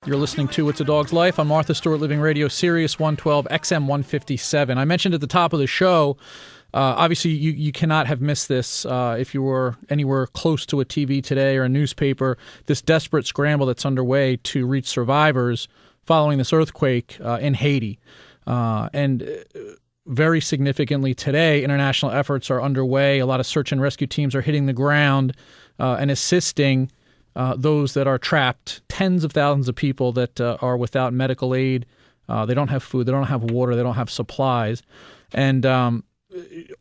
You're listening to It's a Dog's Life on Martha Stewart Living Radio, Sirius 112, XM 157. I mentioned at the top of the show, obviously you cannot have missed this if you were anywhere close to a TV today or a newspaper, this desperate scramble that's underway to reach survivors following this earthquake in Haiti. And very significantly today, international efforts are underway. A lot of search and rescue teams are hitting the ground and assisting those that are trapped, tens of thousands of people that are without medical aid. They don't have food, they don't have water, they don't have supplies. And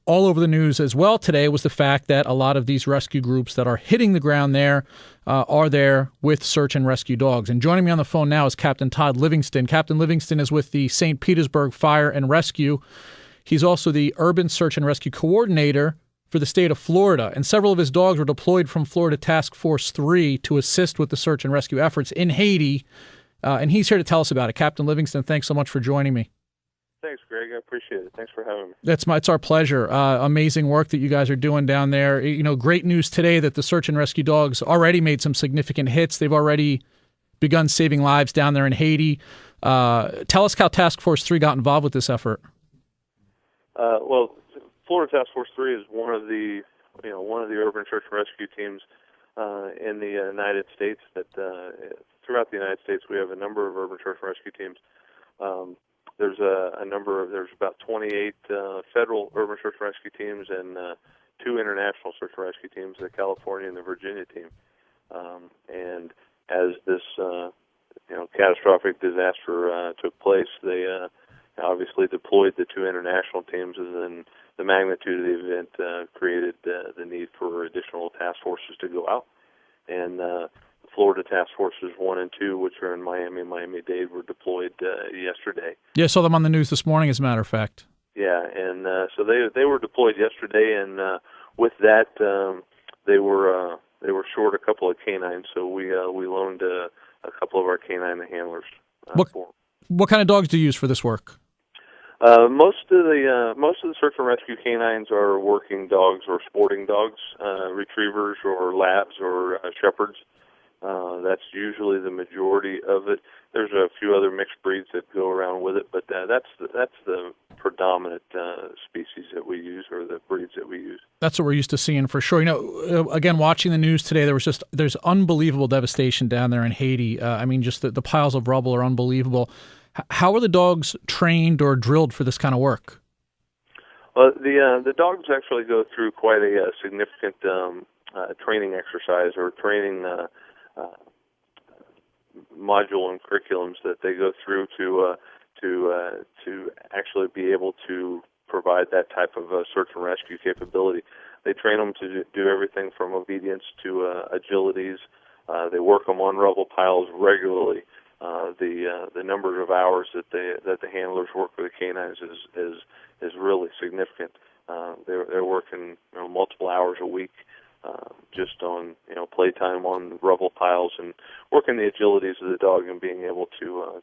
all over the news as well today was the fact that a lot of these rescue groups that are hitting the ground there are there with search and rescue dogs. And joining me on the phone now is Captain Todd Livingston. Captain Livingston is with the St. Petersburg Fire and Rescue. He's also the Urban Search and Rescue Coordinator for the state of Florida, and several of his dogs were deployed from Florida Task Force 3 to assist with the search and rescue efforts in Haiti, and he's here to tell us about it. Captain Livingston, thanks so much for joining me. Thanks, Greg. I appreciate it. Thanks for having me. It's our pleasure. Amazing work that you guys are doing down there. You know, great news today that the search and rescue dogs already made some significant hits. They've already begun saving lives down there in Haiti. Tell us how Task Force 3 got involved with this effort. Well, Florida Task Force 3 is one of the urban search and rescue teams in the United States. That throughout the United States, we have a number of urban search and rescue teams. There's about 28 federal urban search and rescue teams and 2 international search and rescue teams, the California and the Virginia team. And as this catastrophic disaster took place, they obviously deployed the 2 international teams, and then the magnitude of the event created the need for additional task forces to go out. And Florida Task Forces 1 and 2, which are in Miami and Miami-Dade, were deployed yesterday. Yeah, I saw them on the news this morning, as a matter of fact. Yeah, and so they were deployed yesterday, and with that, they were short a couple of canines, so we loaned a couple of our canine handlers for them. What kind of dogs do you use for this work? Most of the search and rescue canines are working dogs or sporting dogs, retrievers or labs or shepherds. That's usually the majority of it. There's a few other mixed breeds that go around with it, but that's the predominant species that we use, or the breeds that we use. That's what we're used to seeing for sure. You know, again, watching the news today, there's unbelievable devastation down there in Haiti. I mean, just the piles of rubble are unbelievable. How are the dogs trained or drilled for this kind of work? Well, the dogs actually go through quite a significant training exercise or training module and curriculums that they go through to actually be able to provide that type of search and rescue capability. They train them to do everything from obedience to agilities. They work them on rubble piles regularly. The number of hours that the handlers work with the canines is really significant. They're working multiple hours a week just on playtime on rubble piles and working the agilities of the dog and being able to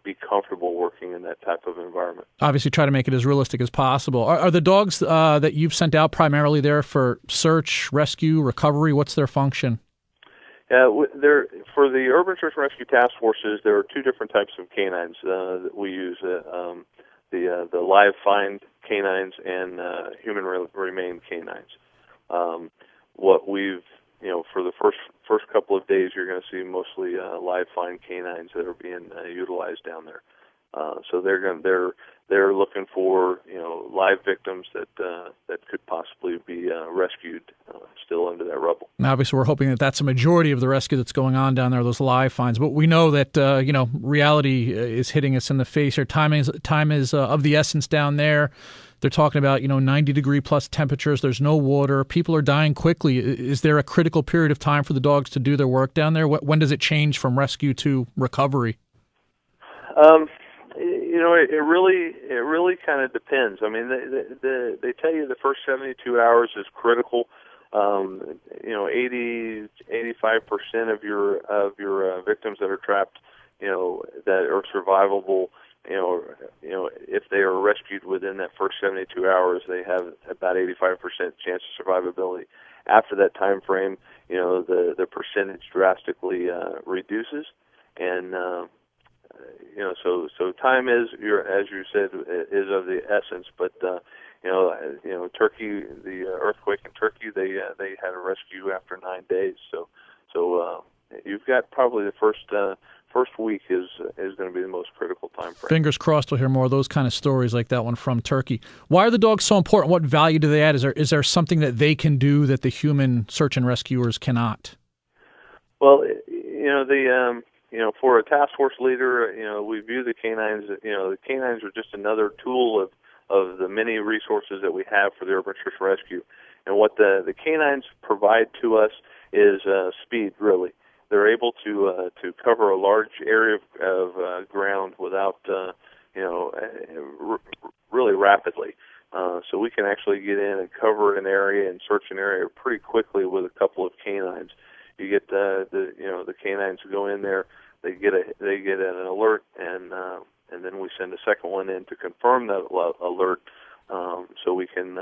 be comfortable working in that type of environment. Obviously, try to make it as realistic as possible. Are the dogs that you've sent out primarily there for search, rescue, recovery? What's their function? For the Urban Search and Rescue Task Forces, there are 2 different types of canines that we use: the live find canines and human remain canines. What we've for the first couple of days, you're going to see mostly live find canines that are being utilized down there. So they're looking for live victims that could possibly be rescued still under that rubble. Now, obviously, we're hoping that that's a majority of the rescue that's going on down there, those live finds. But we know that reality is hitting us in the face here. Time is of the essence down there. They're talking about 90-degree plus temperatures. There's no water. People are dying quickly. Is there a critical period of time for the dogs to do their work down there? When does it change from rescue to recovery? It really kind of depends. I mean, they tell you the first 72 hours is critical. 80-85% of your victims that are trapped, that are survivable, if they are rescued within that first 72 hours, they have about 85% chance of survivability. After that time frame, the percentage drastically reduces, and so time is, as you said, is of the essence. But Turkey, the earthquake in Turkey, they had a rescue after 9 days. So you've got probably the first week is going to be the most critical time frame. Fingers crossed we'll hear more of those kind of stories like that one from Turkey. Why are the dogs so important? What value do they add? Is there something that they can do that the human search and rescuers cannot? Well, for a task force leader, we view the canines. The canines are just another tool of the many resources that we have for the urban search and rescue. And what the canines provide to us is speed, really. They're able to cover a large area of ground without, really rapidly. So we can actually get in and cover an area and search an area pretty quickly with a couple of canines. You get the canines who go in there. They get an alert, and then we send a second one in to confirm that alert, so we can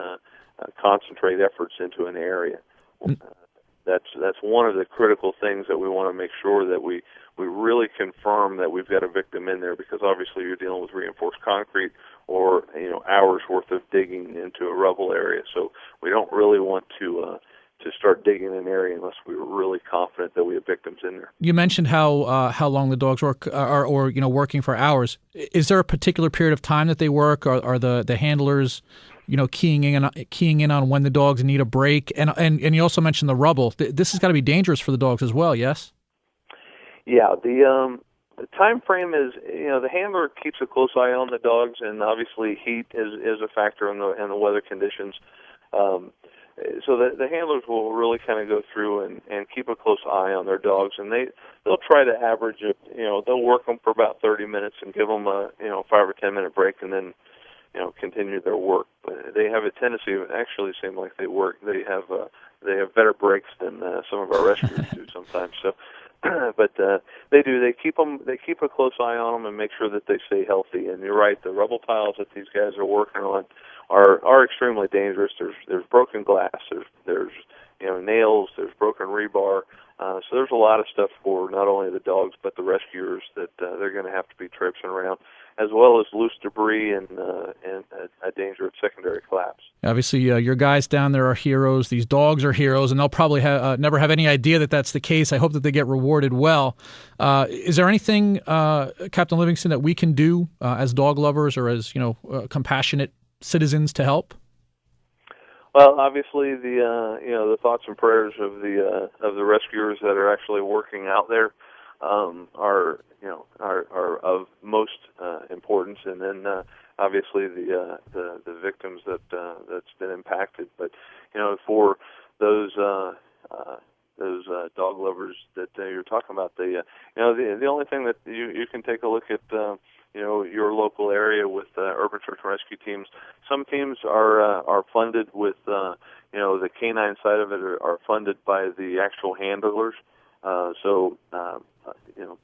concentrate efforts into an area. That's one of the critical things that we want to make sure that we really confirm that we've got a victim in there, because obviously you're dealing with reinforced concrete or hours worth of digging into a rubble area. So we don't really want to start digging an area unless we were really confident that we have victims in there. You mentioned how long the dogs work, or working for hours. Is there a particular period of time that they work? Are the handlers keying in on when the dogs need a break? And you also mentioned the rubble. This has got to be dangerous for the dogs as well, yes? Yeah, the time frame is, the handler keeps a close eye on the dogs, and obviously heat is a factor in the weather conditions. So the handlers will really kind of go through and keep a close eye on their dogs, and they'll try to average it. They'll work them for about 30 minutes and give them a 5 or 10 minute break, and then continue their work. But they have a tendency to actually seem like they have better breaks than some of our rescuers do sometimes. So, but they do. They keep a close eye on them and make sure that they stay healthy. And you're right, the rubble piles that these guys are working on are extremely dangerous. There's broken glass. There's nails. There's broken rebar. So there's a lot of stuff for not only the dogs but the rescuers that they're going to have to be traipsing around, as well as loose debris and a danger of secondary collapse. Obviously, your guys down there are heroes. These dogs are heroes, and they'll probably never have any idea that that's the case. I hope that they get rewarded well. Is there anything, Captain Livingston, that we can do as dog lovers or as compassionate citizens to help? Well, obviously, the thoughts and prayers of the rescuers that are actually working out there are of most importance, and then obviously the victims that's been impacted. But for those dog lovers that you're talking about, the only thing that you can take a look at. Your local area with urban search and rescue teams. Some teams are funded with, the canine side of it are funded by the actual handlers.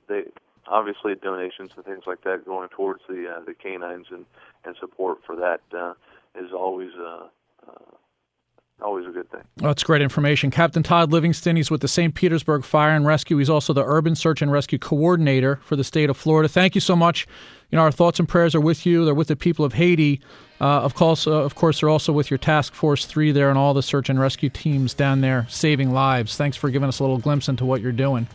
They obviously donations and things like that going towards the canines and support for that is always a good thing. Well, that's great information. Captain Todd Livingston, he's with the St. Petersburg Fire and Rescue. He's also the Urban Search and Rescue Coordinator for the state of Florida. Thank you so much. Our thoughts and prayers are with you. They're with the people of Haiti. Of course, they're also with your Task Force 3 there and all the search and rescue teams down there saving lives. Thanks for giving us a little glimpse into what you're doing.